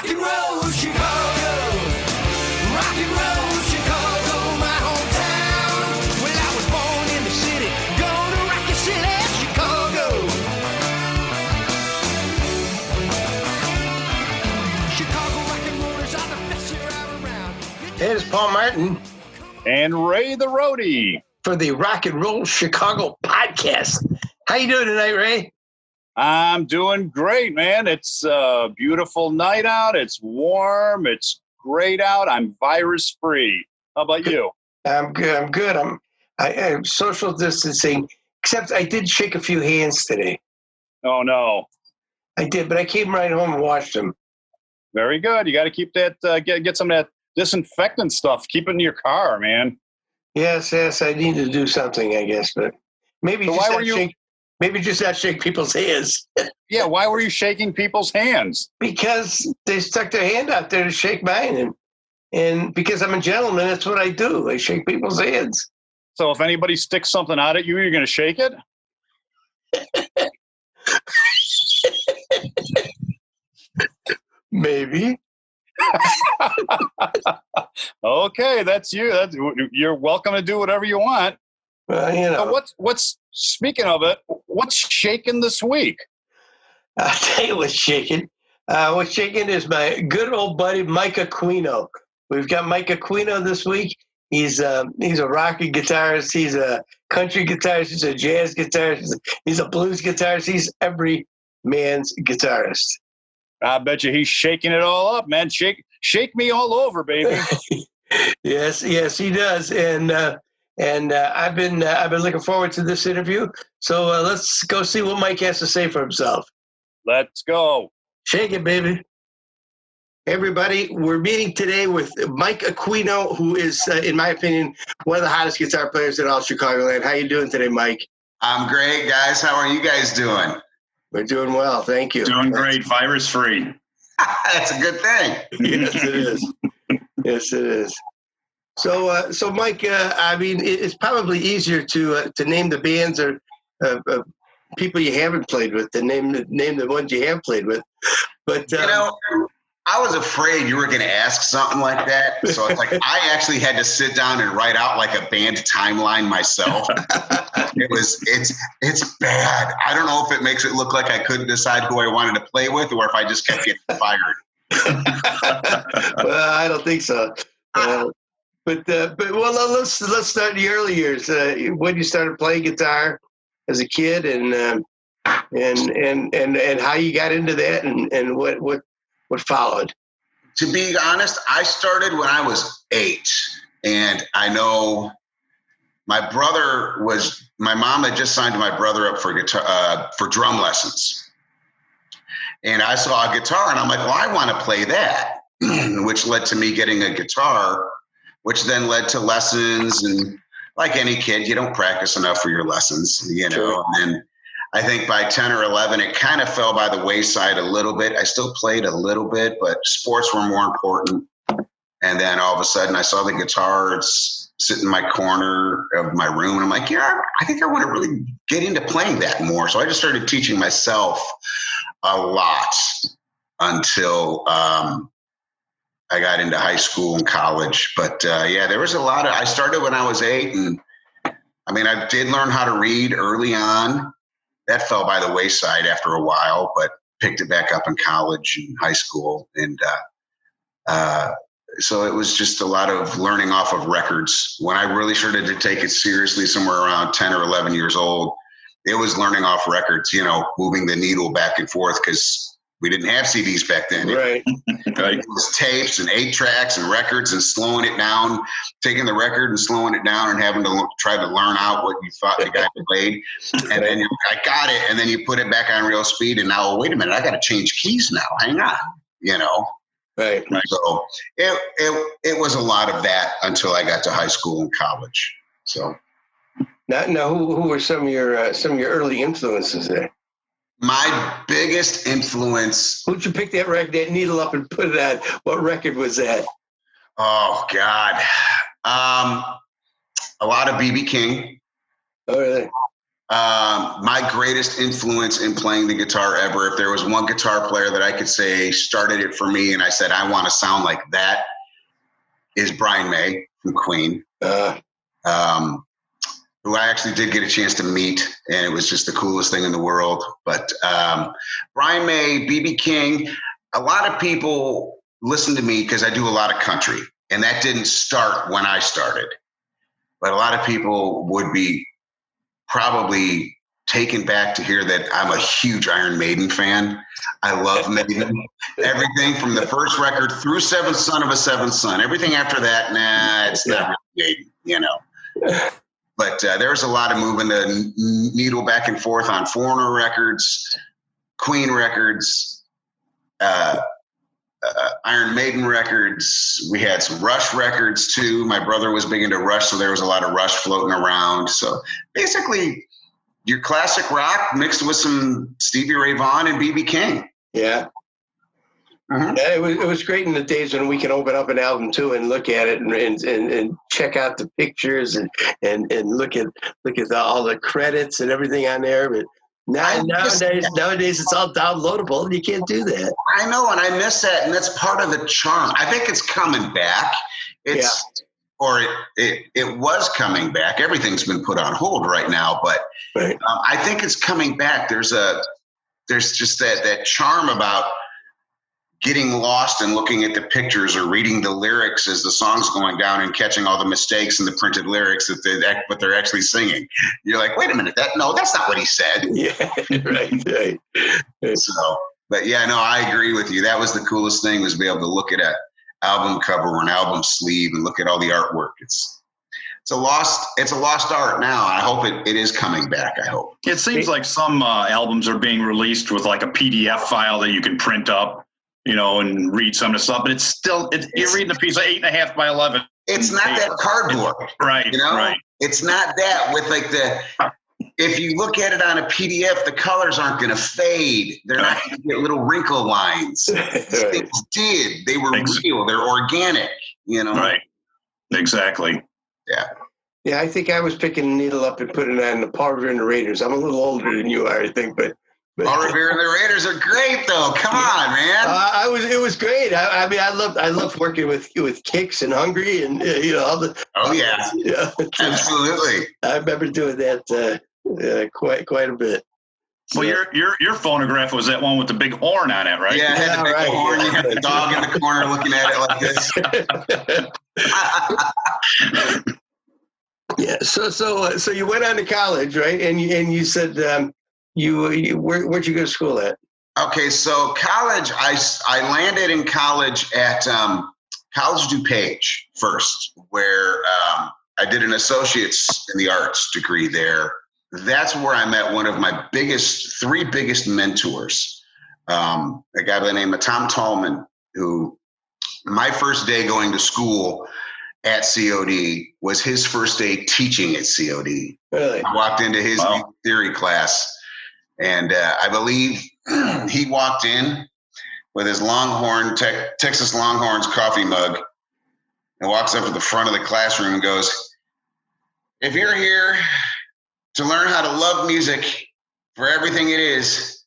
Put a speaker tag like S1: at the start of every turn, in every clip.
S1: and roll, Chicago. Rock and roll, Chicago, my hometown. Well, I was born in the city, gonna rock your city, Chicago. Chicago rock and rollers are the best you're ever around.
S2: Hey, it's Paul Martin
S3: And Ray the Roadie.
S2: for the Rock and Roll Chicago podcast. How you doing tonight, Ray?
S3: I'm doing great, man. It's a beautiful night out. It's warm. It's great out. I'm virus-free. How about you?
S2: I'm good. I'm social distancing, except I did shake a few hands today.
S3: Oh, no.
S2: I did, but I came right home and washed them.
S3: Very good. You got to keep that, get some of that disinfectant stuff. Keep it in your car, man.
S2: Yes, I need to do something, I guess, but maybe
S3: So
S2: just
S3: why were you?
S2: maybe just not shake people's hands.
S3: Yeah, why were you shaking people's hands?
S2: Because they stuck their hand out there to shake mine, and because I'm a gentleman, that's what I do. I shake people's hands.
S3: So if anybody sticks something out at you, you're going to shake it?
S2: Maybe.
S3: Okay, that's you. You're welcome to do whatever you want.
S2: Well, you know.
S3: So what's speaking of it, what's shaking this week?
S2: I'll tell you what's shaking. What's shaking is my good old buddy Mike Aquino. We've got Mike Aquino this week. He's a rock guitarist. He's a country guitarist. He's a jazz guitarist. He's a blues guitarist. He's every man's guitarist. I
S3: bet you he's shaking it all up, man. Shake me all over, baby.
S2: Yes, he does. And I've been looking forward to this interview. So let's go see what Mike has to say for himself.
S3: Let's go.
S2: Shake it, baby. Hey, everybody, we're meeting today with Mike Aquino, who is, in my opinion, one of the hottest guitar players in all Chicagoland. How you doing today, Mike?
S4: I'm great, guys. How are you guys doing?
S2: We're doing well, thank you.
S5: Doing great, virus-free.
S4: That's a good thing.
S2: Yes, it is. Yes, it is. So Mike, I mean, it's probably easier to name the bands or people you haven't played with than name the ones you have played with. But
S4: I was afraid you were going to ask something like that. So it's like I actually had to sit down and write out like a band timeline myself. It's bad. I don't know if it makes it look like I couldn't decide who I wanted to play with or if I just kept getting fired.
S2: Well, I don't think so. But let's start in the early years. When you started playing guitar as a kid, and how you got into that, and what followed.
S4: To be honest, I started when I was 8, and I know my mom had just signed my brother up for guitar for drum lessons, and I saw a guitar, and I'm like, well, I want to play that, which led to me getting a guitar, which then led to lessons. And like any kid, you don't practice enough for your lessons,
S2: Sure.
S4: And then I think by 10 or 11, it kind of fell by the wayside a little bit. I still played a little bit, but sports were more important. And then all of a sudden I saw the guitar sit in my corner of my room. And I'm like, yeah, I think I want to really get into playing that more. So I just started teaching myself a lot until I got into high school and college. But there was I started when I was 8. And I mean, I did learn how to read early on. That fell by the wayside after a while, but picked it back up in college and high school. And so it was just a lot of learning off of records. When I really started to take it seriously, somewhere around 10 or 11 years old, it was learning off records, moving the needle back and forth because we didn't have CDs back then.
S2: Right.
S4: It was tapes and 8 tracks and records and slowing it down, taking the record and slowing it down and having to try to learn out what you thought the guy played. And then I got it. And then you put it back on real speed. And now, wait a minute, I got to change keys now. Hang on,
S2: Right.
S4: So it was a lot of that until I got to high school and college. So
S2: now who were some of your early influences there?
S4: My biggest influence.
S2: Who'd you pick that needle up and put it on? What record was that?
S4: Oh, God. A lot of B.B. King.
S2: Oh, really?
S4: My greatest influence in playing the guitar ever, if there was one guitar player that I could say started it for me and I said, I want to sound like that, is Brian May from Queen, who I actually did get a chance to meet, and it was just the coolest thing in the world. But Brian May, B.B. King, a lot of people listen to me because I do a lot of country, and that didn't start when I started. But a lot of people would be probably taken back to hear that I'm a huge Iron Maiden fan. I love Maiden. Everything from the first record through Seventh Son of a Seventh Son. Everything after that, nah, it's not really Maiden, But there was a lot of moving the needle back and forth on Foreigner records, Queen records, Iron Maiden records. We had some Rush records too. My brother was big into Rush, so there was a lot of Rush floating around. So basically, your classic rock mixed with some Stevie Ray Vaughan and B.B. King.
S2: Yeah. Mm-hmm. Yeah, it was great in the days when we could open up an album too and look at it and check out the pictures and look at all the credits and everything on there. But nowadays it's all downloadable and you can't do that.
S4: I know, and I miss that, and that's part of the charm. I think it's coming back. It was coming back. Everything's been put on hold right now, but right. I think it's coming back. There's just that charm about getting lost and looking at the pictures or reading the lyrics as the song's going down and catching all the mistakes in the printed lyrics what they're actually singing. You're like, wait a minute, that's not what he said.
S2: Yeah, right.
S4: So, but yeah, no, I agree with you. That was the coolest thing, was to be able to look at an album cover or an album sleeve and look at all the artwork. It's a lost art now. I hope it is coming back. I hope.
S5: It seems like some albums are being released with like a PDF file that you can print up, and read some of the stuff, but it's still, you're reading a piece of 8.5 by 11.
S4: It's not that cardboard.
S5: Right.
S4: Right. It's not that with if you look at it on a PDF, the colors aren't going to fade. They're not going to get little wrinkle lines. Things did. They were real. They're organic,
S5: Right. Exactly.
S4: Yeah.
S2: Yeah, I think I was picking a needle up and putting it on the Paul Revere and the Raiders. I'm a little older than you are, I think, but
S4: Paul Revere and the Raiders are great, though. Come on, man.
S2: It was great. I mean, I loved working with Kix and Hungry and all the.
S4: Oh yeah, absolutely.
S2: I remember doing that quite a bit.
S5: Well, your phonograph was that one with the big horn on it, right?
S4: Yeah, it had the big horn. You had the dog in the corner looking at it like this.
S2: Yeah. So you went on to college, right? And you said. Where'd you go to school at?
S4: Okay, so college, I landed in college at College DuPage first, where I did an associate's in the arts degree there. That's where I met one of my three biggest mentors, a guy by the name of Tom Tallman, who my first day going to school at COD was his first day teaching at COD.
S2: Really?
S4: I walked into his theory class. And I believe he walked in with his Longhorn, Texas Longhorns coffee mug, and walks up to the front of the classroom and goes, "If you're here to learn how to love music for everything it is,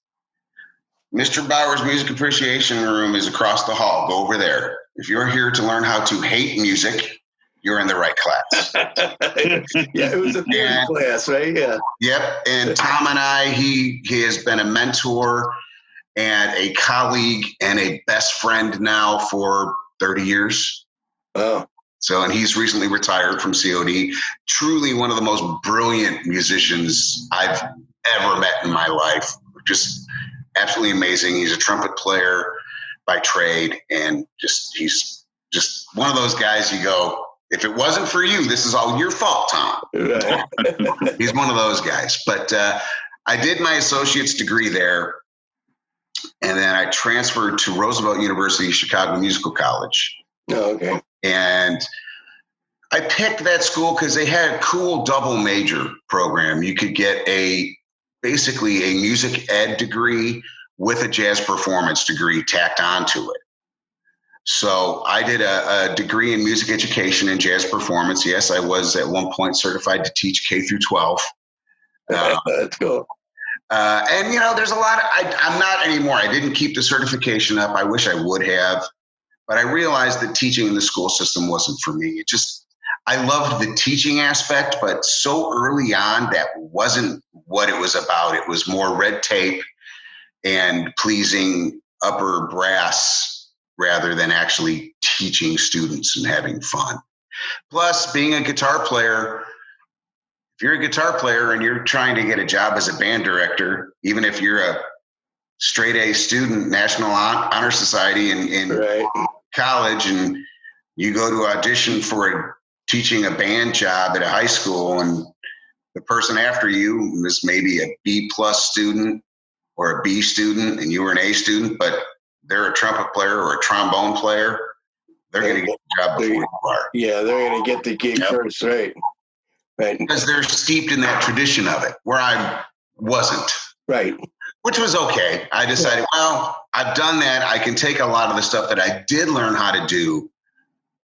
S4: Mr. Bauer's Music Appreciation Room is across the hall. Go over there. If you're here to learn how to hate music, you're in the right class."
S2: Yeah, it was a theory class, right? Yeah.
S4: Yep. And Tom and I, he has been a mentor and a colleague and a best friend now for 30 years.
S2: Oh.
S4: So, and he's recently retired from COD. Truly one of the most brilliant musicians I've ever met in my life. Just absolutely amazing. He's a trumpet player by trade, and he's just one of those guys you go, if it wasn't for you, this is all your fault, Tom.
S2: Right.
S4: He's one of those guys. But I did my associate's degree there, and then I transferred to Roosevelt University, Chicago Musical College.
S2: Oh, okay.
S4: And I picked that school because they had a cool double major program. You could get basically a music ed degree with a jazz performance degree tacked onto it. So I did a degree in music education and jazz performance. Yes, I was at one point certified to teach K through 12.
S2: That's cool.
S4: And, there's a lot I'm not anymore. I didn't keep the certification up. I wish I would have. But I realized that teaching in the school system wasn't for me. I loved the teaching aspect, but so early on, that wasn't what it was about. It was more red tape and pleasing upper brass rather than actually teaching students and having fun. Plus, being a guitar player, if you're a guitar player and you're trying to get a job as a band director, even if you're a straight A student, National Honor Society in
S2: Right.
S4: college, and you go to audition for teaching a band job at a high school, and the person after you is maybe a B+ student or a B student, and you were an A student, but they're a trumpet player or a trombone player, they're going to get the job before you are.
S2: Yeah, they're going to get the gig first, right? Right.
S4: Because they're steeped in that tradition of it, where I wasn't.
S2: Right.
S4: Which was okay. I decided, well, I've done that. I can take a lot of the stuff that I did learn how to do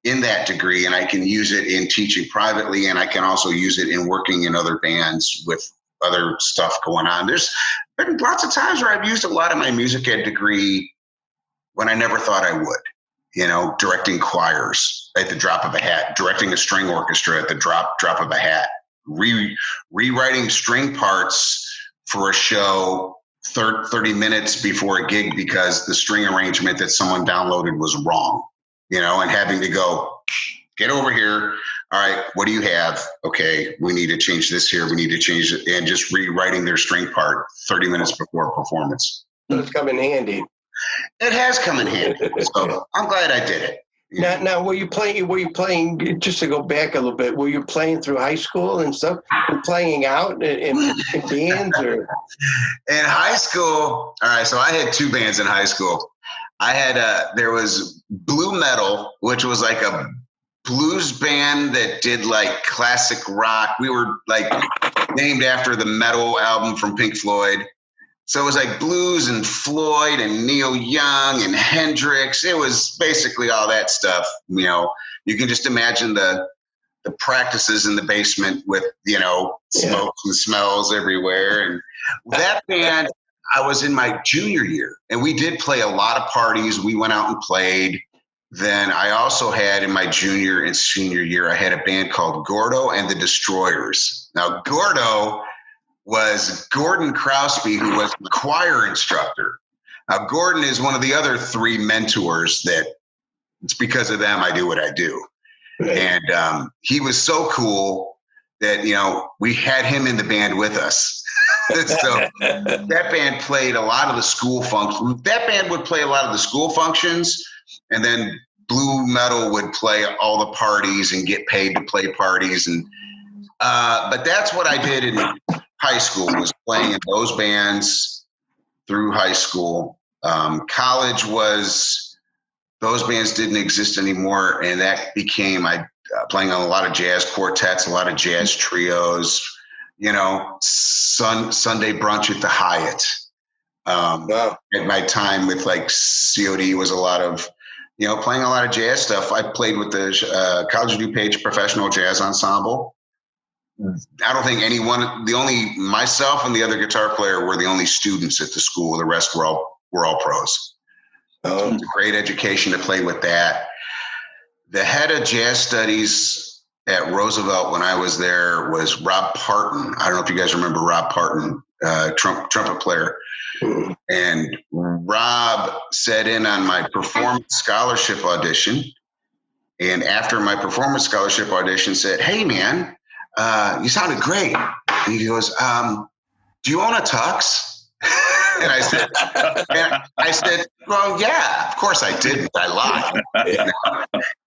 S4: in that degree, and I can use it in teaching privately, and I can also use it in working in other bands with other stuff going on. There's been lots of times where I've used a lot of my music ed degree when I never thought I would. Directing choirs at the drop of a hat, directing a string orchestra at the drop of a hat, rewriting string parts for a show 30 minutes before a gig because the string arrangement that someone downloaded was wrong, and having to go, get over here. All right, what do you have? Okay, we need to change this here. We need to change it. And just rewriting their string part 30 minutes before a performance.
S2: So it's come in handy.
S4: It has come in handy. So I'm glad I did it.
S2: Now, were you playing, just to go back a little bit, were you playing through high school and stuff, and playing out in bands? Or?
S4: In high school, all right, so I had two bands in high school. There was Blue Metal, which was like a blues band that did like classic rock. We were like named after the Metal album from Pink Floyd. So it was like blues and Floyd and Neil Young and Hendrix. It was basically all that stuff. You can just imagine the practices in the basement with, smokes and smells everywhere. And that band, I was in my junior year, and we did play a lot of parties. We went out and played. Then I also had in my junior and senior year, I had a band called Gordo and the Destroyers. Now, Gordo was Gordon Crosby, who was the choir instructor. Now, Gordon is one of the other three mentors that it's because of them I do what I do. Right. And he was so cool that, we had him in the band with us. So that band played a lot of the school functions. That band would play a lot of the school functions, and then Blue Metal would play all the parties and get paid to play parties. And but that's what I did in high school, was playing in those bands through high school. College those bands didn't exist anymore, and that became playing on a lot of jazz quartets, a lot of jazz trios, Sunday brunch at the Hyatt.
S2: Wow.
S4: At my time with like COD was a lot of, playing a lot of jazz stuff. I played with the College of DuPage Professional Jazz Ensemble. I don't think myself and the other guitar player were the only students at the school. The rest were all pros. So it was a great education to play with that. The head of jazz studies at Roosevelt when I was there was Rob Parton. I don't know if you guys remember Rob Parton, trumpet player. And Rob sat in on my performance scholarship audition. And after my performance scholarship audition said, "Hey man, you sounded great." And he goes, "Do you own a tux?" And I said, "Well, yeah, of course I didn't. I lied."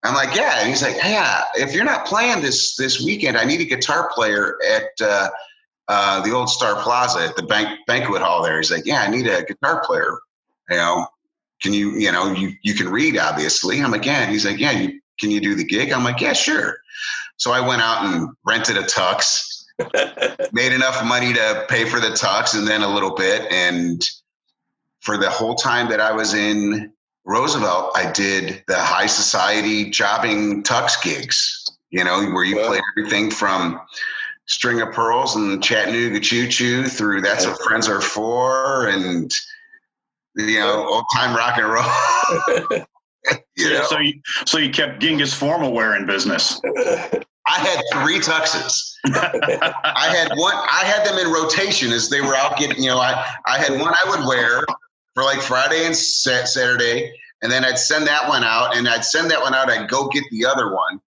S4: I'm like, "Yeah." And he's like, "Yeah, if you're not playing this weekend, I need a guitar player at the old Star Plaza at the banquet hall there." He's like, "Yeah, I need a guitar player. Can you, you can read, obviously." I'm like, "Yeah." And he's like, "Yeah, can you do the gig?" I'm like, "Yeah, sure." So I went out and rented a tux. Made enough money to pay for the tux and then a little bit. And for the whole time that I was in Roosevelt, I did the high society jobbing tux gigs, where you played everything from String of Pearls and Chattanooga Choo Choo through That's What Friends Are For, and old time rock and roll.
S5: So you kept Genghis formal in business.
S4: I had 3 tuxes. I had them in rotation as they were out getting, I had one I would wear for like Friday and Saturday, and then I'd send that one out, I'd go get the other one.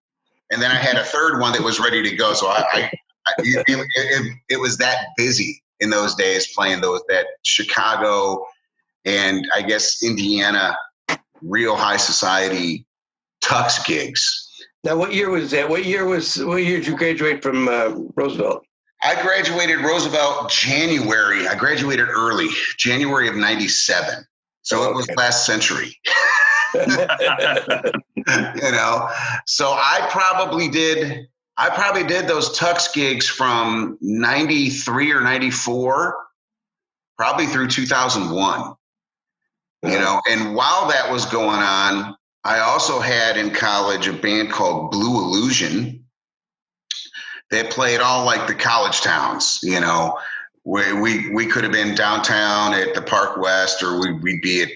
S4: And then I had a third one that was ready to go. So it was that busy in those days playing that Chicago and I guess Indiana real high society tux gigs.
S2: Now, what year was that? What year did you graduate from Roosevelt?
S4: I graduated Roosevelt January. I graduated early, January of 97. So It was last century. So I probably did those tux gigs from 93 or 94, probably through 2001. And while that was going on, I also had in college a band called Blue Illusion. They played all like the college towns, we could have been downtown at the Park West, or we'd be at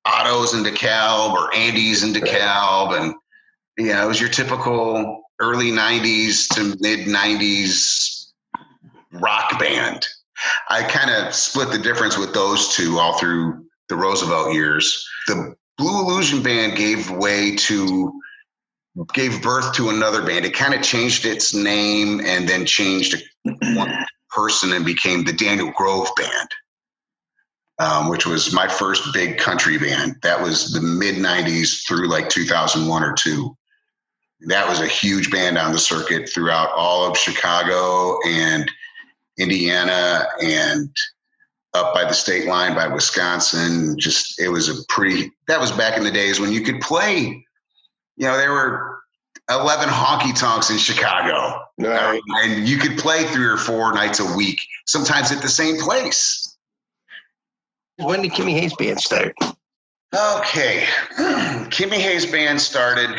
S4: Otto's in DeKalb or Andy's in DeKalb. And, it was your typical early 90s to mid 90s rock band. I kind of split the difference with those two all through the Roosevelt years. The Blue Illusion band gave birth to another band. It kind of changed its name and then changed one person and became the Daniel Grove Band, which was my first big country band. That was the mid 90s through like 2001 or 2. That was a huge band on the circuit throughout all of Chicago and Indiana and up by the state line by Wisconsin. That was back in the days when you could play, there were 11 honky tonks in Chicago.
S2: Right.
S4: And you could play 3 or 4 nights a week, sometimes at the same place.
S2: When did Kimmy Hayes Band start?
S4: Okay. Kimmy Hayes Band started,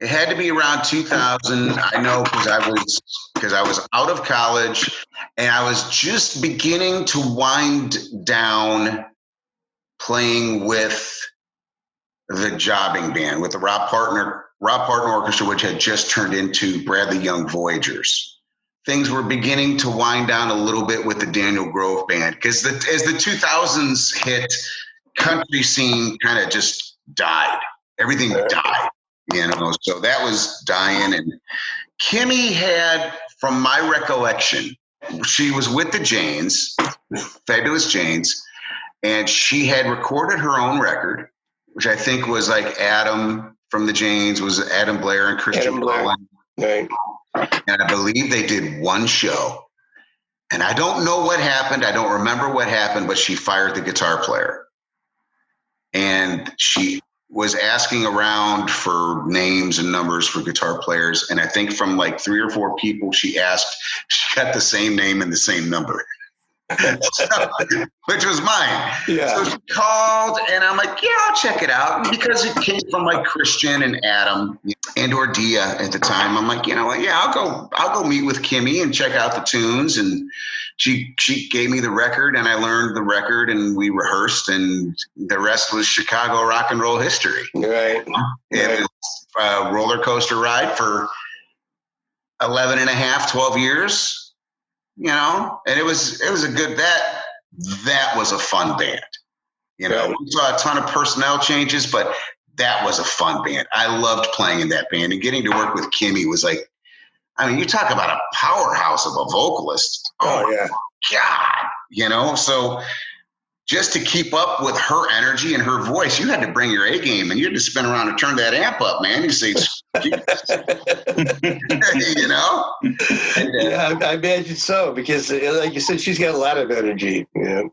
S4: it had to be around 2000. I know because I was out of college and I was just beginning to wind down playing with the jobbing band, with the Rob Partner Orchestra, which had just turned into Bradley Young Voyagers. Things were beginning to wind down a little bit with the Daniel Grove Band because as the 2000s hit, country scene kind of just died. Everything died, so that was dying. And Kimmy had, from my recollection, she was with the Janes, Fabulous Janes, and she had recorded her own record, which I think was like Adam from the Janes, was Adam Blair and Christian Bowen.
S2: Right.
S4: And I believe they did one show. And I don't know what happened. I don't remember what happened, but she fired the guitar player. And she was asking around for names and numbers for guitar players. And I think from like 3 or 4 people she asked, she got the same name and the same number. Which was mine.
S2: Yeah.
S4: So she called and I'm like, yeah, I'll check it out. And because it came from like Christian and Adam and or Dia at the time, I'm like, yeah, I'll go meet with Kimmy and check out the tunes. And she gave me the record and I learned the record and we rehearsed and the rest was Chicago rock and roll history.
S2: Right.
S4: It was a roller coaster ride for 11 and a half, 12 years. And it was a good, that was a fun band. We saw a ton of personnel changes, but that was a fun band. I loved playing in that band, and getting to work with Kimmy was like, you talk about a powerhouse of a vocalist.
S2: Oh yeah.
S4: God, so just to keep up with her energy and her voice, you had to bring your A game and you had to spin around and turn that amp up, man. You say,
S2: Yeah, I imagine so, because like you said, she's got a lot of energy.
S4: A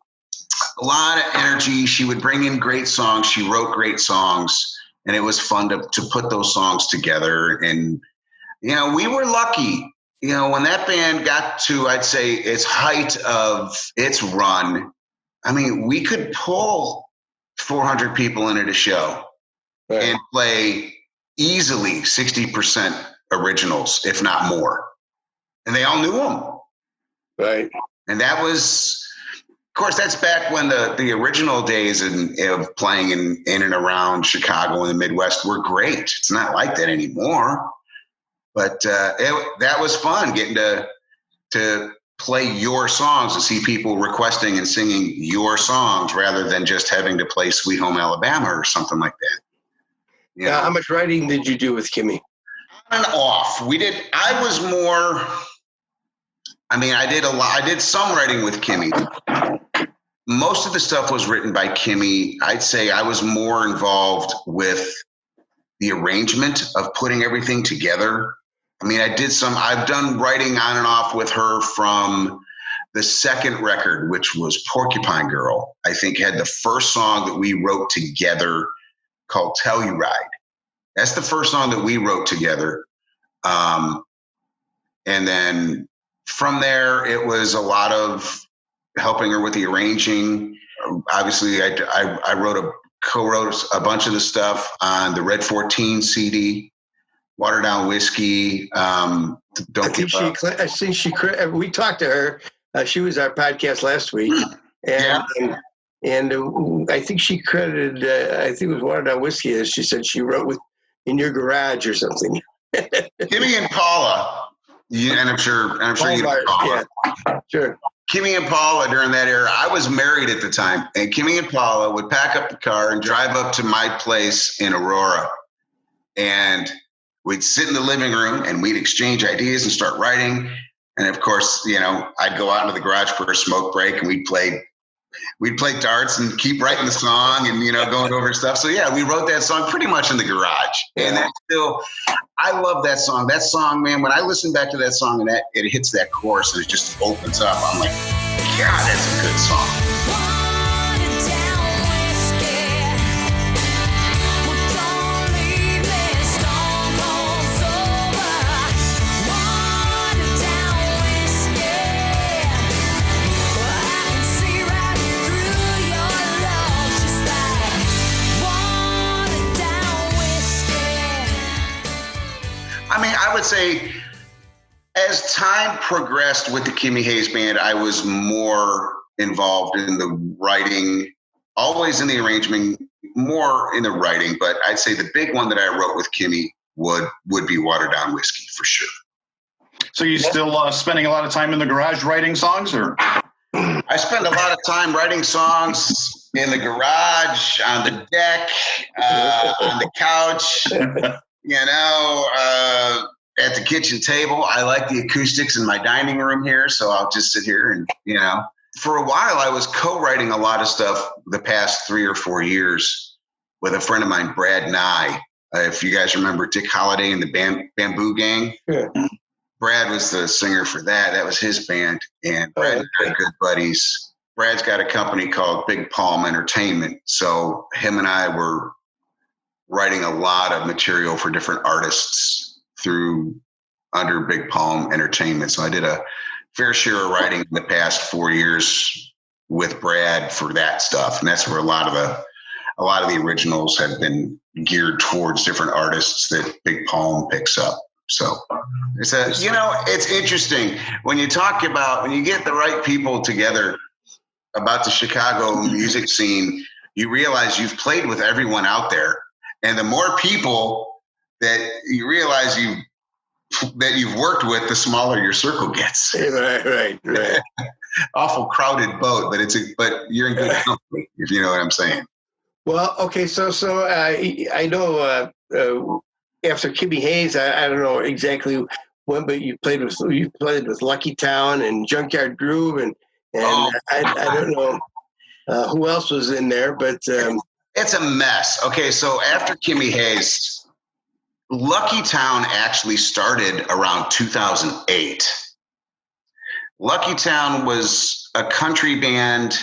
S4: lot of energy. She would bring in great songs. She wrote great songs, and it was fun to put those songs together. And, we were lucky, when that band got to, I'd say, its height of its run, we could pull 400 in at a show and play easily 60% originals, if not more. and they all knew him.
S2: Right.
S4: And that was, of course, that's back when the original days of playing in and around Chicago and the Midwest were great. It's not like that anymore. But that was fun, getting to play your songs and see people requesting and singing your songs rather than just having to play Sweet Home Alabama or something like that.
S2: Now, how much writing did you do with Kimmy?
S4: On and off. I was more, I did a lot. I did some writing with Kimmy. Most of the stuff was written by Kimmy. I'd say I was more involved with the arrangement of putting everything together. I've done writing on and off with her from the second record, which was Porcupine Girl. I think had the first song that we wrote together called Telluride. That's the first song that we wrote together. And then from there, it was a lot of helping her with the arranging. Obviously, I co-wrote a bunch of the stuff on the Red 14 CD. Water Down Whiskey. Don't Give Up.
S2: I think we talked to her. She was our podcast last week. And I think she credited, I think it was Water Down Whiskey, as she said she wrote with In Your Garage or something.
S4: Kimmy and Paula. And I'm sure you know Paula.
S2: Yeah, sure.
S4: Kimmy and Paula during that era, I was married at the time. And Kimmy and Paula would pack up the car and drive up to my place in Aurora. And we'd sit in the living room and we'd exchange ideas and start writing. And of course, I'd go out into the garage for a smoke break and we'd play darts and keep writing the song and, going over stuff. So yeah, we wrote that song pretty much in the garage. And that's still, I love that song. That song, man, when I listen back to that song and it hits that chorus and it just opens up, I'm like, God, that's a good song. I would say as time progressed with the Kimmy Hayes Band, I was more involved in the writing, always in the arrangement, more in the writing. But I'd say the big one that I wrote with Kimmy would be Water Down Whiskey for sure.
S5: So you still spending a lot of time in the garage writing songs, or?
S4: I spend a lot of time writing songs in the garage, on the deck, on the couch. At the kitchen table. I like the acoustics in my dining room here, so I'll just sit here and, For a while, I was co-writing a lot of stuff the past 3 or 4 years with a friend of mine, Brad Nye. If you guys remember Dick Holiday and the Bamboo Gang. Yeah. Brad was the singer for that. That was his band. And Brad and I are good buddies. Brad's got a company called Big Palm Entertainment. So him and I were writing a lot of material for different artists under Big Palm Entertainment. So I did a fair share of writing in the past 4 years with Brad for that stuff. And that's where a lot of the originals have been geared towards different artists that Big Palm picks up. So it's interesting when you get the right people together about the Chicago music scene, you realize you've played with everyone out there. And the more people that you realize that you've worked with, the smaller your circle gets.
S2: Right.
S4: Awful crowded boat, but you're in good company, if you know what I'm saying. Well,
S2: okay, so I know after Kimmy Hayes, I don't know exactly when, but you played with Lucky Town and Junkyard Groove, and I don't know who else was in there, but
S4: it's a mess. Okay, so after Kimmy Hayes, Lucky Town actually started around 2008. Lucky Town was a country band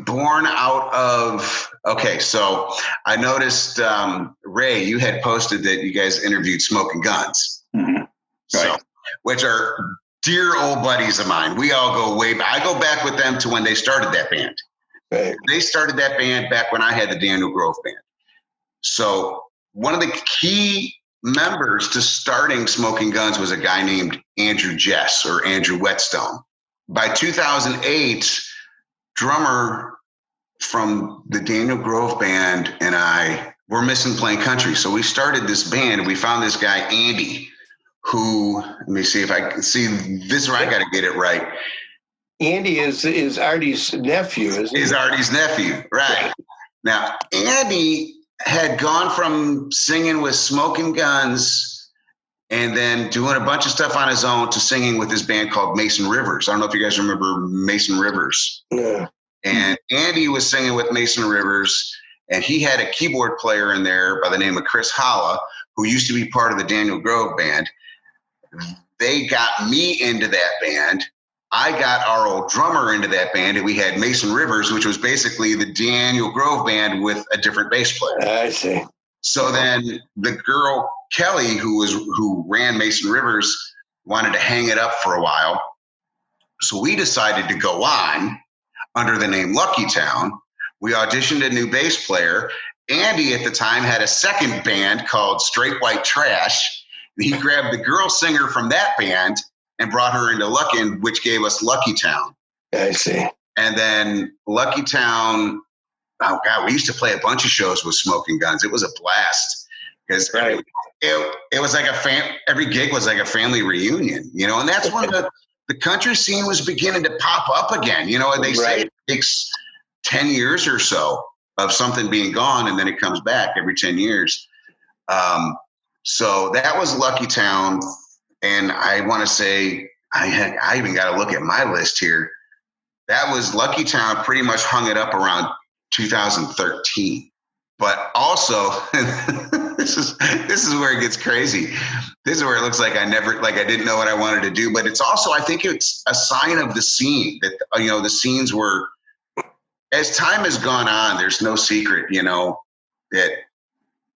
S4: born out of, so I noticed, Ray, you had posted that you guys interviewed Smoking Guns. Mm-hmm. Right. So, which are dear old buddies of mine. We all go way back. I go back with them to when they started that band. Right. They started that band back when I had the Daniel Grove Band. So one of the key members to starting Smoking Guns was a guy named Andrew Jess or Andrew Whetstone. By 2008, drummer from the Daniel Grove band and I were missing playing country. So we started this band and we found this guy, Andy, who, let me see if I can see this is where I got to get it right.
S2: Andy is Artie's nephew, isn't he?
S4: Is Artie's nephew, right. Now, Andy had gone from singing with Smoking Guns and then doing a bunch of stuff on his own to singing with this band called Mason Rivers. I don't know if you guys remember Mason Rivers.
S2: Yeah.
S4: And Andy was singing with Mason Rivers, and he had a keyboard player in there by the name of Chris Holla, who used to be part of the Daniel Grove band. They got me into that band. I got our old drummer into that band, and we had Mason Rivers, which was basically the Daniel Grove band with a different bass player.
S2: I see.
S4: So then the girl, Kelly, who ran Mason Rivers, wanted to hang it up for a while. So we decided to go on under the name Lucky Town. We auditioned a new bass player. Andy at the time had a second band called Straight White Trash. He grabbed the girl singer from that band and brought her into Lucky, which gave us Lucky Town.
S2: I see.
S4: And then Lucky Town, oh God, we used to play a bunch of shows with Smoking Guns. It was a blast because
S2: Right.
S4: it was like every gig was like a family reunion, you know, and that's when the country scene was beginning to pop up again. You know, they say it takes 10 years or so of something being gone, and then it comes back every 10 years. So that was Lucky Town. And I want to say, I even got to look at my list here. That was Lucky Town, pretty much hung it up around 2013. But also, this is where it gets crazy. This is where it looks like I didn't know what I wanted to do. But it's also, I think it's a sign of the scene that, you know, the scenes were, as time has gone on, there's no secret, you know, that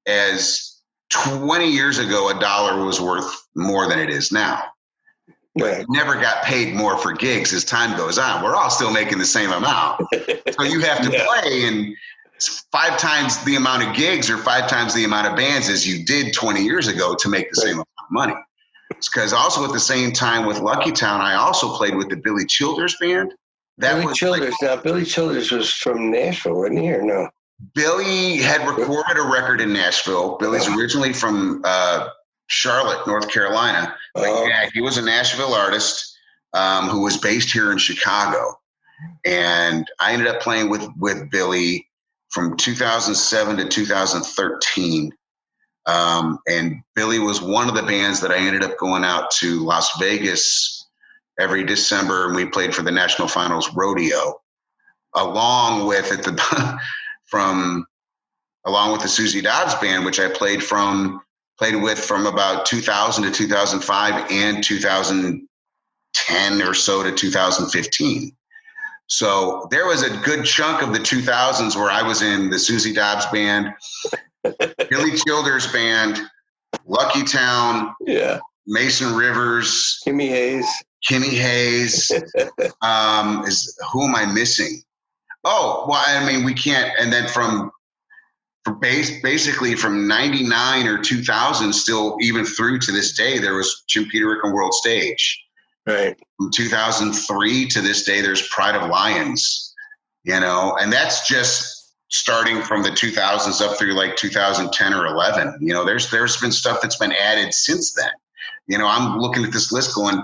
S4: as 20 years ago, a dollar was worth more than it is now.
S2: Right.
S4: Never got paid more for gigs as time goes on. We're all still making the same amount. So you have to play and 5 times the amount of gigs or 5 times the amount of bands as you did 20 years ago to make the same amount of money. It's because also at the same time with Lucky Town, I also played with the Billy Childers band.
S2: Billy Childers. Now, Billy Childers was from Nashville, wasn't he, or no?
S4: Billy had recorded a record in Nashville. Billy's originally from Charlotte, North Carolina. But yeah, he was a Nashville artist who was based here in Chicago. And I ended up playing with Billy from 2007 to 2013. And Billy was one of the bands that I ended up going out to Las Vegas every December, and we played for the National Finals Rodeo, along with the Susie Dobbs band, which I played with from about 2000 to 2005 and 2010 or so to 2015. So there was a good chunk of the 2000s where I was in the Susie Dobbs band, Billy Childers band, Lucky Town, Mason Rivers,
S2: Kimmy Hayes. Who
S4: am I missing? Oh, well, I mean, we can't. And then basically from 99 or 2000, still even through to this day, there was Jim Peterick and World Stage.
S2: Right.
S4: From 2003 to this day, there's Pride of Lions, you know, and that's just starting from the 2000s up through like 2010 or 11. You know, there's been stuff that's been added since then. You know, I'm looking at this list going,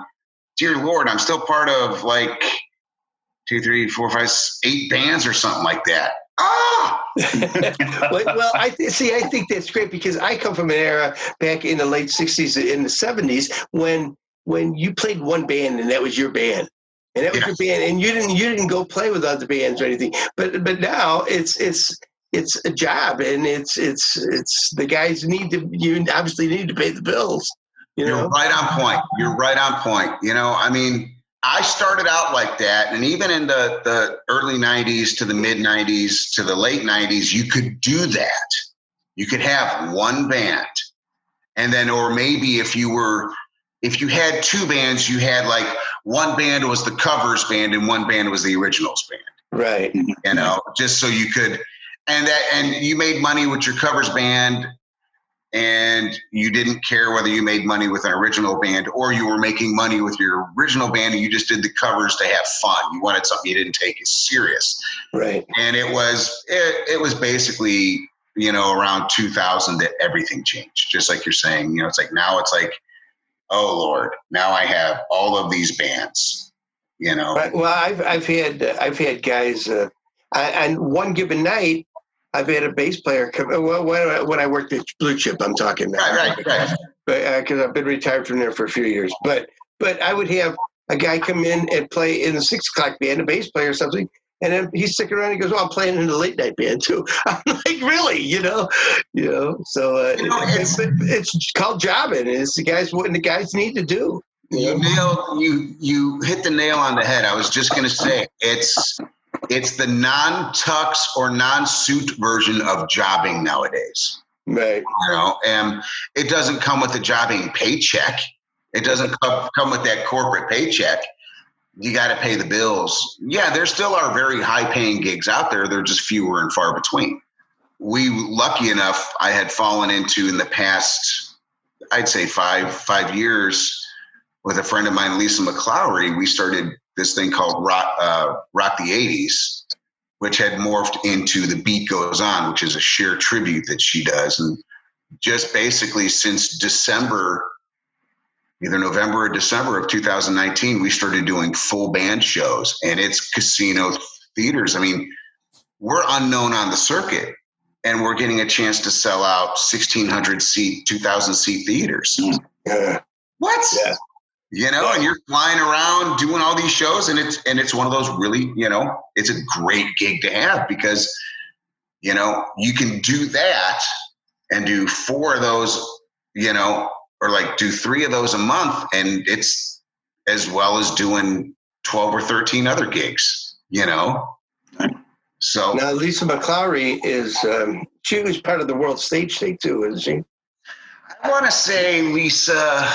S4: dear Lord, I'm still part of like 2, 3, 4, 5, 8 bands or something like that.
S2: Well, I think that's great because I come from an era back in the late 60s, in the 70s, when you played one band and that was your band. And that was your band, and you didn't go play with other bands or anything. But now it's a job, and it's the guys you obviously need to pay the bills.
S4: You're right on point. You know, I mean, I started out like that, and even in the early 90s to the mid 90s to the late 90s, you could do that. You could have one band, and then, or maybe if you had 2 bands, you had like one band was the covers band and one band was the originals band.
S2: Right.
S4: You know, just so you could, and you made money with your covers band and you didn't care whether you made money with an original band or you were making money with your original band and you just did the covers to have fun. You wanted something you didn't take as serious.
S2: Right.
S4: And it was basically, around 2000 that everything changed. Just like you're saying, it's like, now it's like, oh Lord, now I have all of these bands,
S2: Well, I've had guys, on one given night, I've had a bass player come. Well, when I worked at Blue Chip, I'm talking now.
S4: Right.
S2: Because I've been retired from there for a few years. But I would have a guy come in and play in the 6 o'clock band, a bass player or something, and then he's sticking around. And he goes, "Oh, I'm playing in the late night band too." I'm like, really, So it's called jobbing. It's what the guys need to do.
S4: You hit the nail on the head. I was just going to say it's the non-tux or non-suit version of jobbing nowadays.
S2: Right.
S4: And it doesn't come with a jobbing paycheck. It doesn't come with that corporate paycheck. You got to pay the bills. Yeah, there still are very high-paying gigs out there. They're just fewer and far between. Lucky enough, I had fallen into in the past, I'd say five years, with a friend of mine, Lisa McClowry. We started this thing called Rock the 80s, which had morphed into The Beat Goes On, which is a sheer tribute that she does. And just basically since either November or December of 2019, we started doing full band shows, and it's casino theaters. I mean, we're unknown on the circuit, and we're getting a chance to sell out 1,600 seat, 2,000 seat theaters. What? Yeah. And you're flying around doing all these shows, and it's one of those really, it's a great gig to have because, you can do that and do 4 of those, or like do 3 of those a month, and it's as well as doing 12 or 13 other gigs, So
S2: now Lisa McClowry she was part of the World Stage Thing too, isn't she?
S4: I want to say Lisa.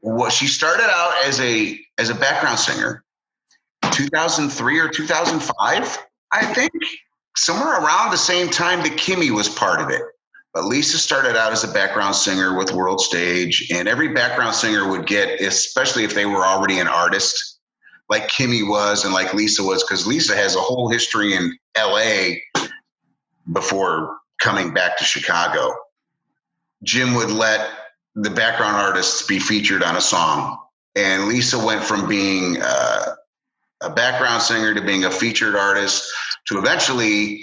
S4: Well, she started out as a background singer, 2003 or 2005, I think, somewhere around the same time that Kimmy was part of it. But Lisa started out as a background singer with World Stage, and every background singer would get, especially if they were already an artist, like Kimmy was and like Lisa was, because Lisa has a whole history in LA before coming back to Chicago. Jim would let the background artists be featured on a song. And Lisa went from being a background singer to being a featured artist to eventually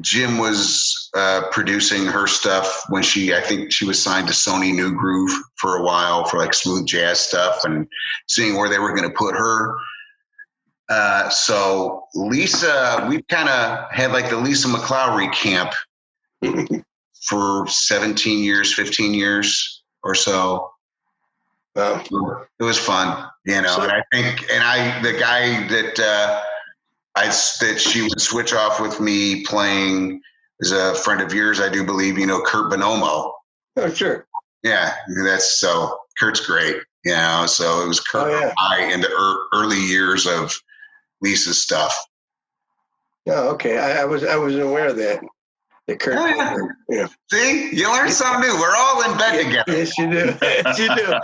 S4: Jim was producing her stuff when I think she was signed to Sony New Groove for a while for like smooth jazz stuff and seeing where they were going to put her. So Lisa, we kind of had like the Lisa McClowry camp for 17 years, 15 years or so. It was fun, and I think, the guy that that she would switch off with me playing is a friend of yours, I do believe, Kurt Bonomo.
S2: Oh, sure.
S4: Yeah, Kurt's great, so it was Kurt and I in the early years of Lisa's stuff.
S2: Oh, okay. I wasn't aware of that. Yeah.
S4: See, you learn something new. We're all in bed together.
S2: Yes, you do. Yes, you do.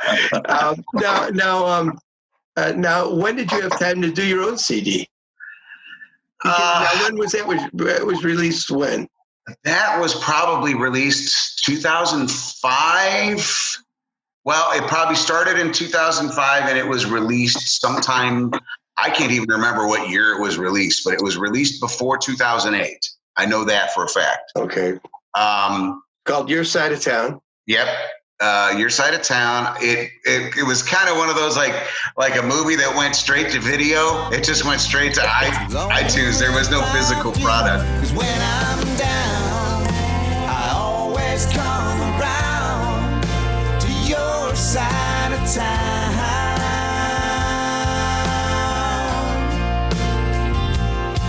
S2: Now, when did you have time to do your own CD? Now, when was that? Was released when?
S4: That was probably released 2005. Well, it probably started in 2005, and it was released sometime. I can't even remember what year it was released, but it was released before 2008. I know that for a fact.
S2: Okay. Called Your Side of Town.
S4: Yep. Your Side of Town. It was kind of one of those like a movie that went straight to video. It just went straight to iTunes. There was no physical product.
S1: 'Cause when I'm down, I always come around to your side of town.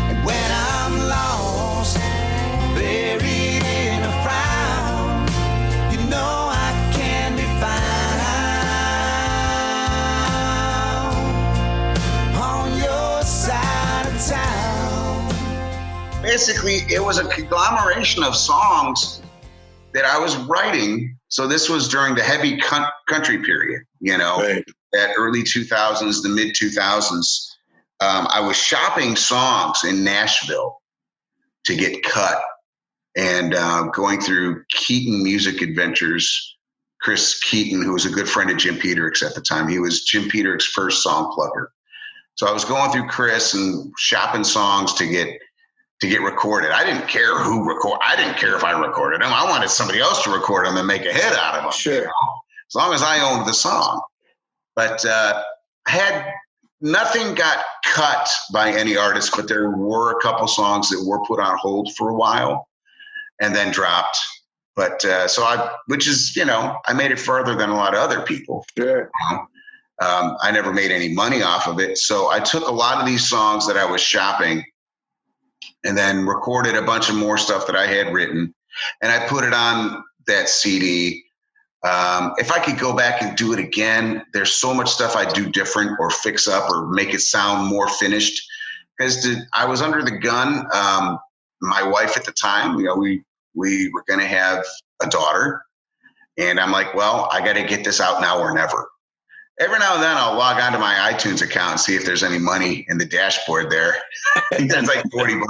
S1: And when I'm lost, buried in a frown, you know I can be found on your side of town.
S4: Basically, it was a conglomeration of songs that I was writing. So this was during the heavy country period,
S2: Right.
S4: that early 2000s, the mid 2000s. I was shopping songs in Nashville to get cut, and going through Keaton Music Adventures. Chris Keaton, who was a good friend of Jim Peterick's at the time, he was Jim Peterick's first song plugger. So I was going through Chris and shopping songs to get recorded. I didn't care I didn't care if I recorded them. I wanted somebody else to record them and make a hit out of them.
S2: Sure.
S4: As long as I owned the song. But nothing got cut by any artist, but there were a couple songs that were put on hold for a while and then dropped. But which is, I made it further than a lot of other people.
S2: Sure.
S4: I never made any money off of it. So I took a lot of these songs that I was shopping and then recorded a bunch of more stuff that I had written. And I put it on that CD. If I could go back and do it again, there's so much stuff I do different or fix up or make it sound more finished. Because I was under the gun. My wife at the time, we were going to have a daughter. And I'm like, well, I got to get this out now or never. Every now and then I'll log onto my iTunes account and see if there's any money in the dashboard there. It's like $40.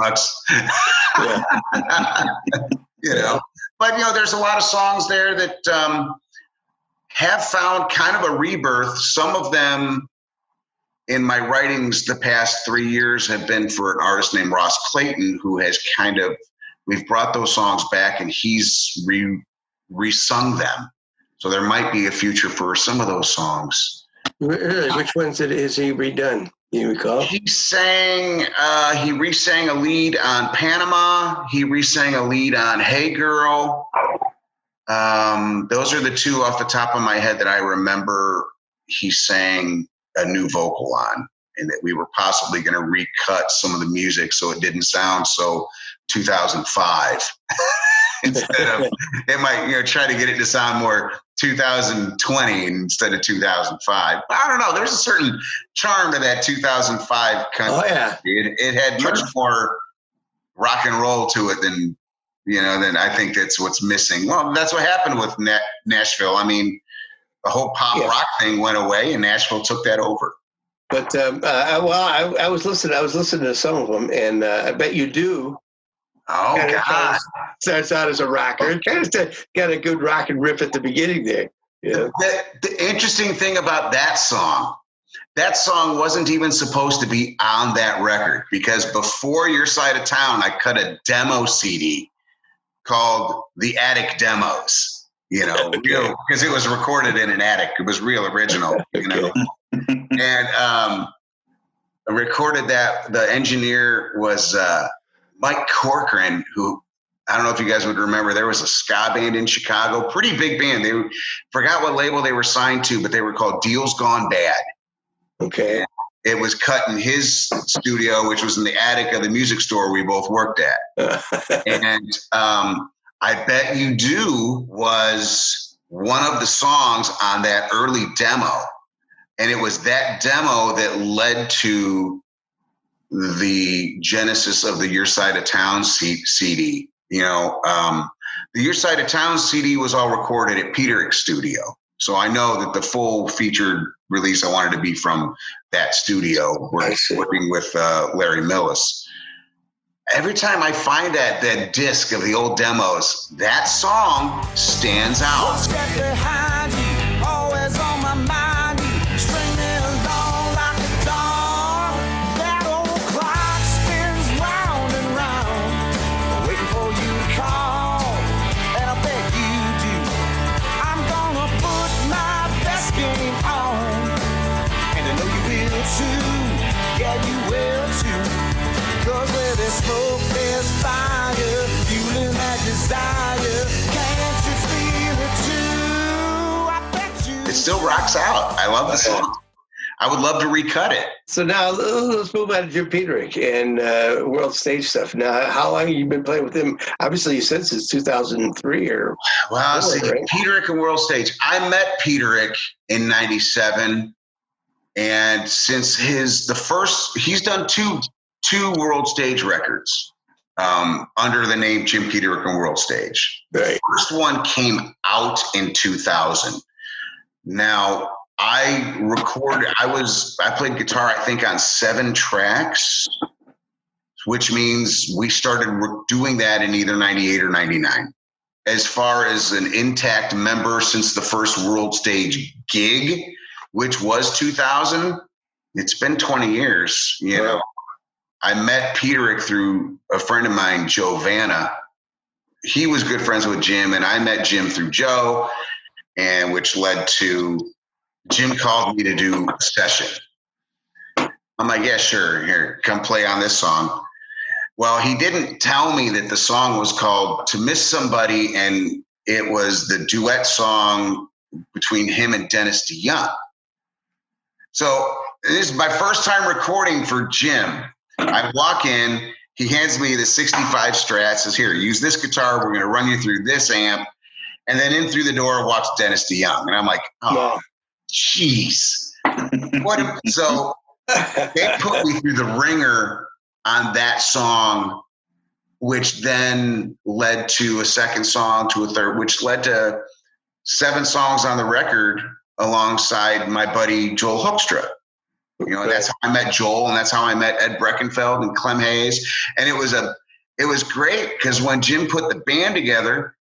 S4: But, there's a lot of songs there that have found kind of a rebirth. Some of them in my writings the past 3 years have been for an artist named Ross Clayton, who has we've brought those songs back and he's re-sung them. So there might be a future for some of those songs.
S2: Really? Which ones is he redone? You recall?
S4: He re-sang a lead on Panama. He re-sang a lead on Hey Girl. Those are the two off the top of my head that I remember he sang a new vocal on, and that we were possibly going to recut some of the music so it didn't sound so 2005. Instead of, it might, try to get it to sound more 2020 instead of 2005. I don't know. There's a certain charm to that 2005 country.
S2: Oh, yeah.
S4: It had much more rock and roll to it than I think that's what's missing. Well, that's what happened with Nashville. I mean, the whole pop rock thing went away and Nashville took that over.
S2: But, I was listening to some of them, and I Bet You Do.
S4: Oh, God.
S2: Starts out as a rocker. It kind of got a good rock and riff at the beginning there. Yeah.
S4: The interesting thing about that song wasn't even supposed to be on that record, because before Your Side of Town, I cut a demo CD called The Attic Demos, because it was recorded in an attic. It was real original, And I recorded that. The engineer was Mike Corcoran, who, I don't know if you guys would remember, there was a ska band in Chicago, pretty big band. They forgot what label they were signed to, but they were called Deals Gone Bad.
S2: Okay.
S4: It was cut in his studio, which was in the attic of the music store we both worked at. And I Bet You Do was one of the songs on that early demo. And it was that demo that led to the genesis of the Your Side of Town CD. The Your Side of Town CD was all recorded at Peterick's studio. So I know that the full featured release I wanted to be from that studio, working with Larry Millis. Every time I find that disc of the old demos, that song stands out.
S1: What's that behind you? Always on my mind. You string me along like a dog. That old clock spins round and round, waiting for you to call. And I bet you do. I'm gonna put my best game on, and I know you will too. Yeah, you will too. 'Cause where there's smoke, there's fire. Fueling that desire. Can't you feel it too? I bet you.
S4: It still rocks out. I love the song. I would love to recut it.
S2: So now let's move on to Jim Peterick and world stage stuff. Now, how long have you been playing with him? Obviously, you said since 2003 or.
S4: Well, see,
S2: right?
S4: Peterick and world stage. I met Peterick in '97, and since he's done two world stage records. under the name Jim Peterick and World Stage.
S2: Right.
S4: The first one came out in 2000. Now, I played guitar, I think, on 7 tracks, which means we started doing that in either 98 or 99. As far as an intact member since the first World Stage gig, which was 2000, it's been 20 years, you know. I met Peterick through a friend of mine, Joe Vanna. He was good friends with Jim, and I met Jim through Joe, and which led to Jim called me to do a session. I'm like, yeah, sure. Here, come play on this song. Well, he didn't tell me that the song was called To Miss Somebody, and it was the duet song between him and Dennis DeYoung. So this is my first time recording for Jim. I walk in, he hands me the 65 Strat, says, here, use this guitar. We're going to run you through this amp. And then in through the door walks Dennis DeYoung. And I'm like, oh, jeez. So they put me through the ringer on that song, which then led to a second song, to a third, which led to 7 songs on the record alongside my buddy Joel Hoekstra. You know, and that's how I met Joel, and that's how I met Ed Breckenfeld and Clem Hayes. And it was great because when Jim put the band together,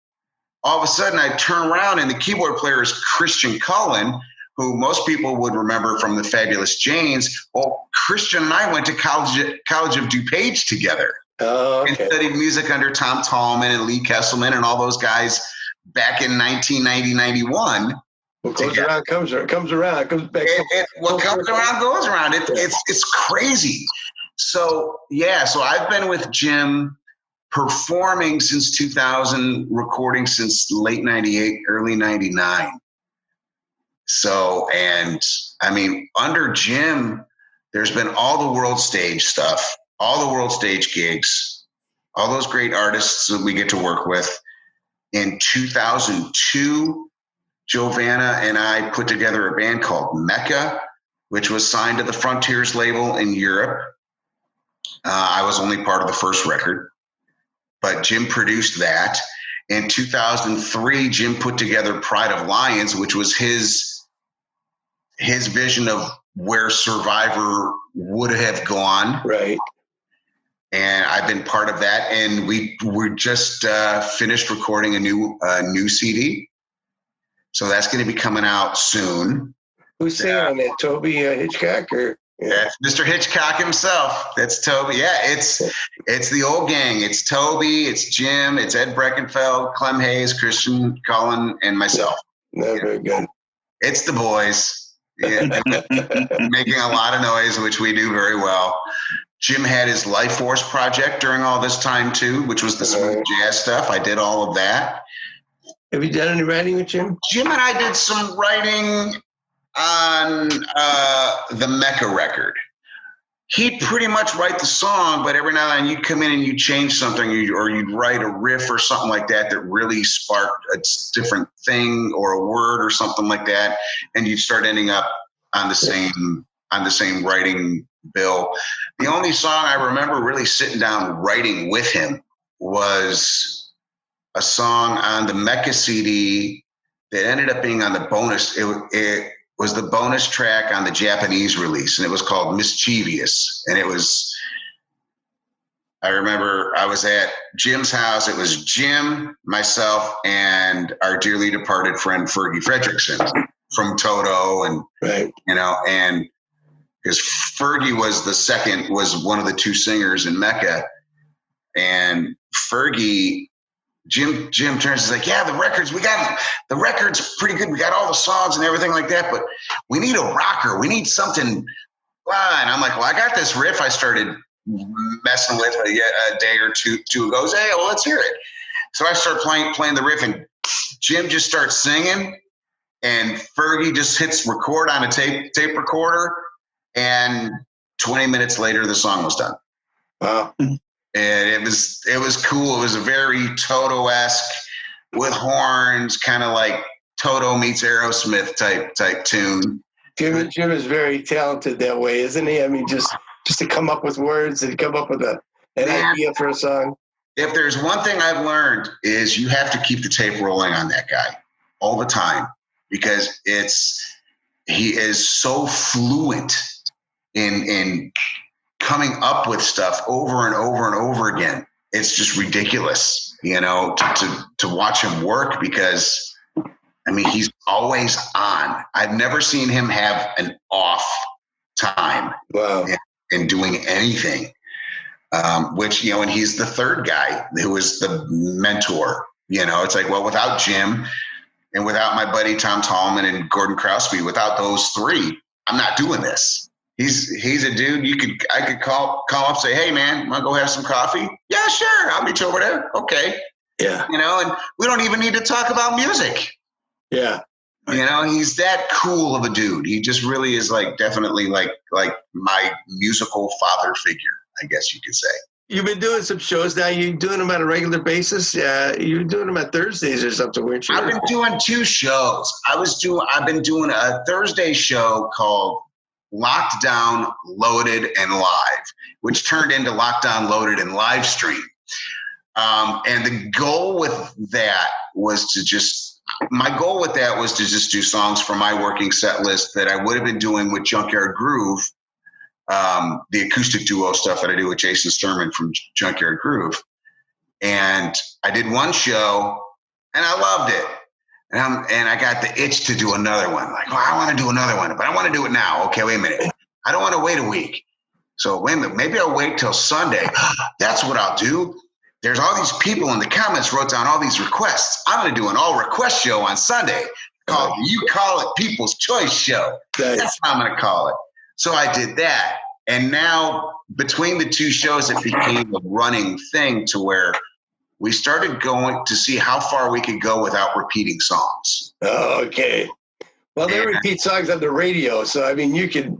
S4: all of a sudden I turn around and the keyboard player is Christian Cullen, who most people would remember from the Fabulous Janes. Well, Christian and I went to College of DuPage together.
S2: Oh, okay.
S4: And studied music under Tom Tallman and Lee Kesselman and all those guys back in 1990, 91.
S2: What goes around comes around, comes back.
S4: What comes around goes around. It's crazy. So I've been with Jim performing since 2000, recording since late 98, early 99. So, and I mean, under Jim, there's been all the World Stage stuff, all the World Stage gigs, all those great artists that we get to work with. In 2002, Joe Vanna and I put together a band called Mecca, which was signed to the Frontiers label in Europe. I was only part of the first record, but Jim produced that. In 2003, Jim put together Pride of Lions, which was his vision of where Survivor would have gone.
S2: Right.
S4: And I've been part of that. And we're just finished recording a new CD. So that's going to be coming out soon.
S2: Who's singing on that? Toby Hitchcock, or?
S4: Yeah, Mr. Hitchcock himself. That's Toby. Yeah, it's the old gang. It's Toby, it's Jim, it's Ed Breckenfeld, Clem Hayes, Christian Cullen, and myself.
S2: No, very good.
S4: It's the boys. Yeah, making a lot of noise, which we do very well. Jim had his Life Force project during all this time too, which was the smooth jazz stuff. I did all of that.
S2: Have you done any writing with Jim?
S4: Jim and I did some writing on the Mecca record. He'd pretty much write the song, but every now and then you'd come in and you'd change something, or you'd write a riff or something like that really sparked a different thing or a word or something like that, and you'd start ending up on the same writing bill. The only song I remember really sitting down writing with him was a song on the Mecca CD that ended up being on the bonus. It was the bonus track on the Japanese release, and it was called Mischievous. And I remember I was at Jim's house. It was Jim, myself, and our dearly departed friend Fergie Fredrickson from Toto, and
S2: right.
S4: You know, and because Fergie was one of the 2 singers in Mecca, and Fergie. Jim turns and is like, yeah, the record's pretty good. We got all the songs and everything like that, but we need a rocker. We need something. And I'm like, well, I got this riff I started messing with a day or two ago. Hey, well, let's hear it. So I start playing the riff, and Jim just starts singing, and Fergie just hits record on a tape recorder, and 20 minutes later, the song was done.
S2: Wow.
S4: And it was cool. It was a very Toto-esque with horns, kind of like Toto meets Aerosmith type tune.
S2: Jim is very talented that way, isn't he? I mean, just to come up with words and come up with an idea for a song.
S4: if there's one thing I've learned is you have to keep the tape rolling on that guy all the time, because he is so fluent in coming up with stuff over and over and over again. It's just ridiculous, to watch him work, because I mean, he's always on. I've never seen him have an off time.
S2: Wow.
S4: In doing anything. Which, and he's the third guy who is the mentor. It's like, well, without Jim and without my buddy Tom Tallman and Gordon Crosby, without those three, I'm not doing this. He's a dude I could call up, say, hey man, want to go have some coffee? Yeah, sure. I'll meet you over there. Okay.
S2: Yeah.
S4: And we don't even need to talk about music.
S2: Yeah.
S4: He's that cool of a dude. He just really is definitely like my musical father figure, I guess you could say.
S2: You've been doing some shows now. You're doing them on a regular basis. You're doing them on Thursdays or something, weren't you?
S4: I've been doing 2 shows. I've been doing a Thursday show called Locked Down, Loaded, and Live, which turned into Lockdown, Loaded, and Live Stream. And the goal with that was to just do songs from my working set list that I would have been doing with Junkyard Groove, the acoustic duo stuff that I do with Jason Sturman from Junkyard Groove. And I did one show and I loved it. And I got the itch to do another one. Like, I want to do another one, but I want to do it now. Okay, wait a minute. I don't want to wait a week. So wait a minute, maybe I'll wait till Sunday. That's what I'll do. There's all these people in the comments wrote down all these requests. I'm going to do an all request show on Sunday called You Call It People's Choice Show. That's how I'm going to call it. So I did that. And now between the 2 shows, it became a running thing to where we started going to see how far we could go without repeating songs.
S2: Oh, okay. Well, they repeat songs on the radio. So, I mean, you can,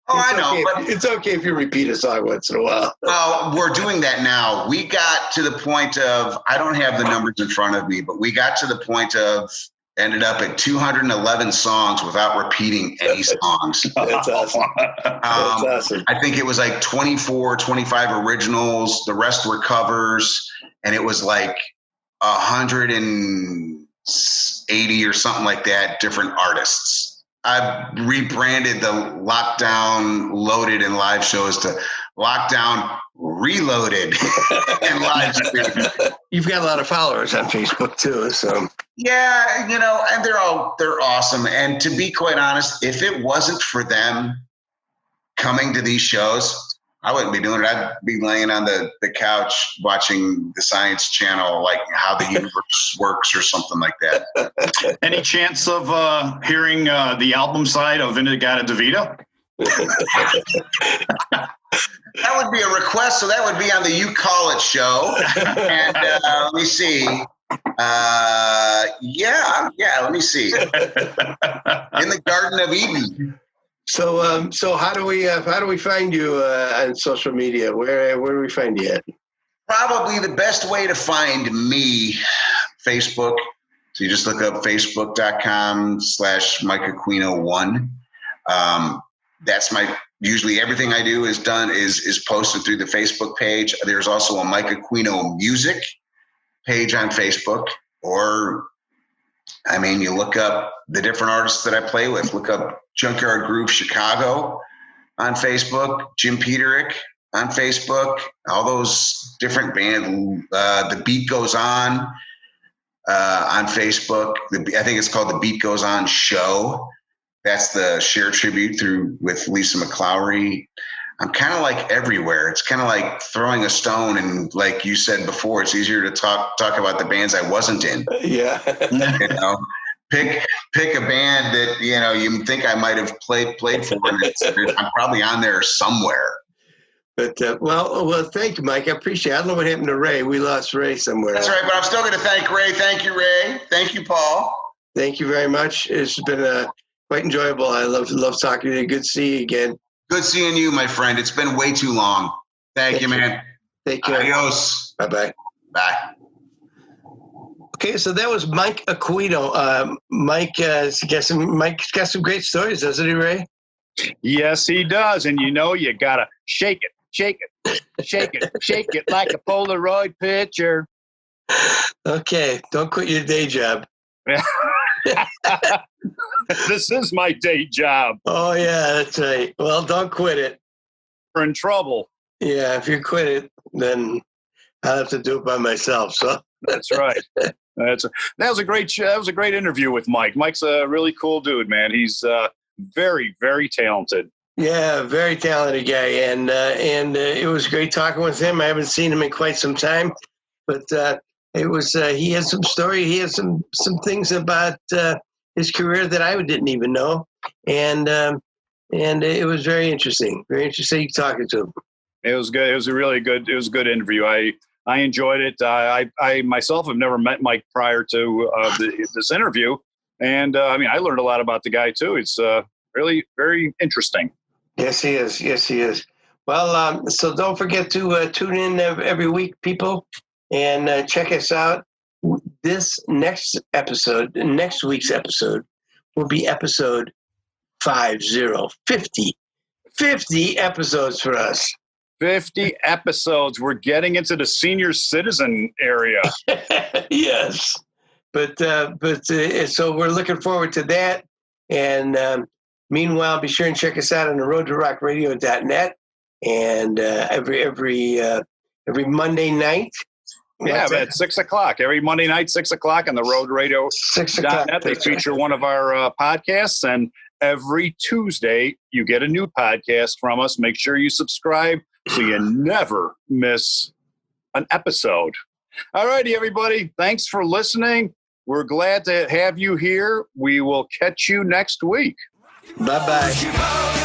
S4: I know.
S2: But it's okay if you repeat a song once in a while.
S4: Well, we're doing that now. We got to the point of, I don't have the numbers in front of me, but we got to the point of, ended up at 211 songs without repeating any songs.
S2: That's awesome. That's awesome.
S4: I think it was 24, 25 originals. The rest were covers. And it was 180 or something like that, different artists. I've rebranded the Lockdown, Loaded, and Live shows to Lockdown, Reloaded, and Live stream.
S2: You've got a lot of followers on Facebook too, so
S4: yeah, and they're awesome. And to be quite honest, if it wasn't for them coming to these shows, I wouldn't be doing it. I'd be laying on the couch watching the Science Channel, like how the universe works or something like that.
S5: Any chance of hearing the album side of Inagata Devita?
S4: That would be a request, so that would be on the You Call It show. And let me see. Let me see. In the Garden of Eden.
S2: So how do we find you on social media? Where do we find you at?
S4: Probably the best way to find me, Facebook. So you just look up facebook.com/Mike Aquino 1. That's usually everything I do is posted through the Facebook page. There's also a Mike Aquino music page on Facebook, you look up the different artists that I play with. Look up Junkyard Groove Chicago on Facebook, Jim Peterick on Facebook, all those different bands. The Beat Goes On Facebook. I think it's called The Beat Goes On Show. That's the share tribute with Lisa McClowry. I'm kind of like everywhere. It's kind of like throwing a stone, and like you said before, it's easier to talk about the bands I wasn't in.
S2: Yeah.
S4: Pick a band that you think I might have played for, and I'm probably on there somewhere.
S2: But well, thank you, Mike. I appreciate it. I don't know what happened to Ray. We lost Ray somewhere.
S4: That's right, but I'm still going to thank Ray. Thank you, Ray. Thank you, Paul.
S2: Thank you very much. It's been quite enjoyable. I love talking to you. Good to see you again.
S4: Good seeing you, my friend. It's been way too long. Thank you, man.
S2: Take care.
S4: Adios.
S2: Bye-bye.
S4: Bye.
S2: Okay, so that was Mike Aquino. Mike's got some great stories, doesn't he, Ray?
S3: Yes, he does. And you got to shake it. shake it like a Polaroid picture.
S2: Okay, don't quit your day job.
S3: This is my day job.
S2: Oh yeah, that's right. Well, don't quit it.
S3: We're in trouble.
S2: Yeah, if you quit it, then I'll have to do it by myself. So
S3: That's right. That was a great show. That was a great interview with Mike. Mike's a really cool dude, man. He's very, very talented.
S2: yeah, very talented guy, and it was great talking with him. I haven't seen him in quite some time, but it was he had some story. He had some things about his career that I didn't even know, and it was very interesting. Very interesting talking to him.
S3: It was good. It was a really good. It was a good interview. I enjoyed it. I myself have never met Mike prior to this interview, and I mean, I learned a lot about the guy too. It's really very interesting.
S2: Yes, he is. Yes, he is. Well, so don't forget to tune in every week, people, and check us out. This next week's episode, will be episode 50. 50 episodes for us.
S3: 50 episodes. We're getting into the senior citizen area.
S2: Yes, but so we're looking forward to that. And meanwhile, be sure and check us out on the roadtorockradio.net and every Monday night.
S3: Yeah, at 6:00 every Monday night, 6:00 on the Road Radio
S2: 6:00.
S3: They feature one of our podcasts, and every Tuesday you get a new podcast from us. Make sure you subscribe so you never miss an episode. All righty, everybody. Thanks for listening. We're glad to have you here. We will catch you next week.
S2: Bye-bye.